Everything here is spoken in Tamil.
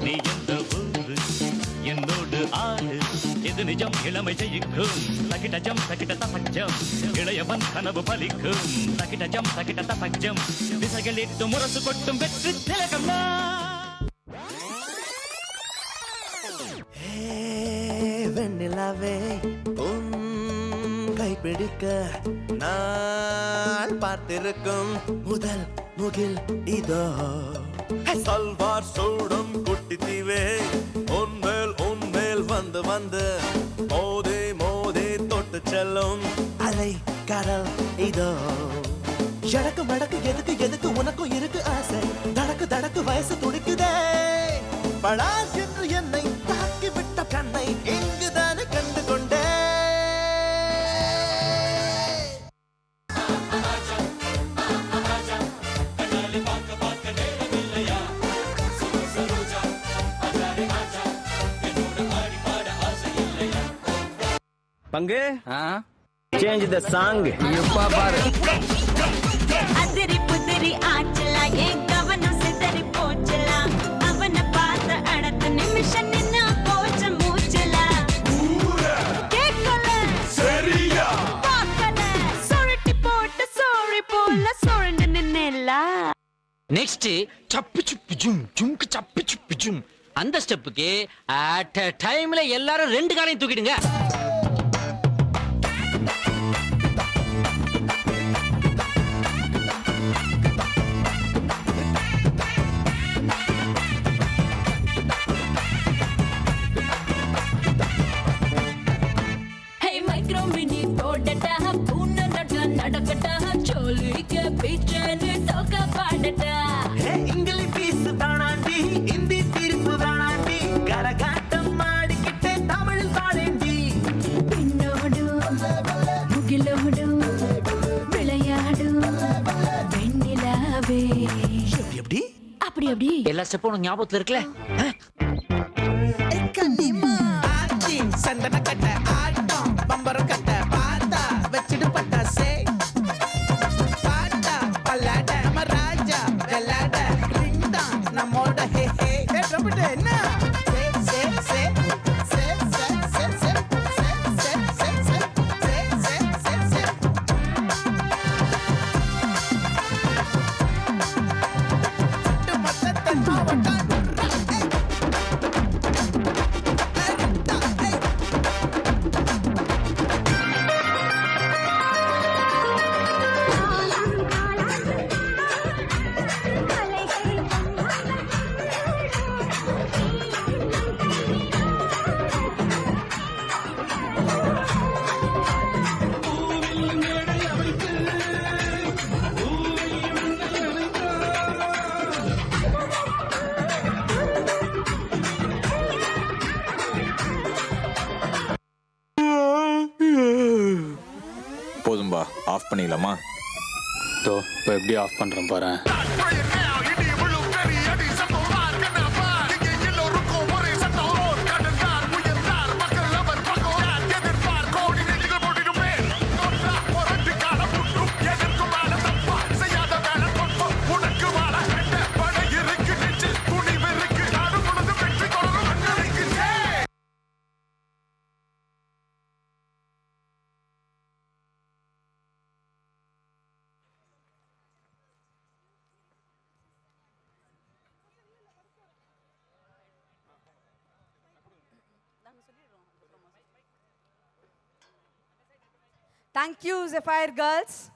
நீ எந்த ஊரு என்னோடு ஆடு எது நிஜம் இளமை ஜெயிக்கும் தகிடஜம் தகிட தபஜம் இளையவன் கனவு பலிக்கும் தகிடஜம் தகிட தபஜம் திசைகளிட்டு முரசு கொட்டும் வெற்றி திலகம் வெண்ணிலாவே உன் கைப்பிடிக்க நான் பார்த்திருக்கும் முதல் முகில் இதோ சல்வார் சூடும் குட்டி தீவே உன்மேல் வந்து வந்து மோதே மோதே தொட்டு செல்லும் அலை கடல் இதோ எடக்கு மடக்கு எதுக்கு எதுக்கு உனக்கும் இருக்கு ஆசை தடக்கு தடக்கு வயசு துடிக்குதே படா என்று என்னை தாக்கி விட்ட கண்ணை இங்குதானே கண்டு கொண்டே பங்கு சேஞ்ச் த சாங் எப்பா பாரு அதிரி புதிரி ஆச்சலா ஏன் கவனம் சிதறி போச்சலா அவனை பார்த்த அடுத்த நிமிஷம் நின்னா போச்ச மூச்சலா கேட்கல சரியா பார்க்கல சுருட்டி போட்டு சோரி போல சுரண்டு நின்னேலா நெக்ஸ்ட் சப்பு சுப்பு ஜும் ஜும்க்கு சப்பு சுப்பு ஜும் அந்த ஸ்டெப்புக்கு அட் a டைம்ல எல்லாரும் ரெண்டு காலையும் தூக்கிடுங்க. மைக்ரோ மினி போடட்டா பூனை நடக்கட்டா சோலிக்க பீச்சனு தோக்க பாடட்டா இங்கிலீஷ் பீஸ் தானாண்டி ஹிந்தி தீர்ப்பு தானாண்டி கரகாட்டம் மாடிக்கிட்டே தமிழ் பாடேண்டி பின்னோடு முகிலோடு விளையாடு வெண்ணிலாவே எப்படி அப்படி அப்படி எல்லா ஸ்டெப்பும் உனக்கு ஞாபகத்துல இருக்குல்ல? ஆச்சி சந்தன கட்ட ஆட்டம் பம்பரம் கட்ட பாத்தா வச்சிடு பட்டாசே பாட்டா பல்லாட நம்ம ராஜா வெள்ளாட ரிங் தான் நம்மோட ஹே ஹே ட்ரம்பட் என்ன சே சே சே சே சே சே சே சே சே சே சே சே சே சட்டு மத்தத்தை மாவட்டம் போதும்பா ஆஃப் பண்ணிக்கலாமா? இப்போ எப்படி ஆஃப் பண்ணுறேன் பாரு. Thank you, Zephyr girls.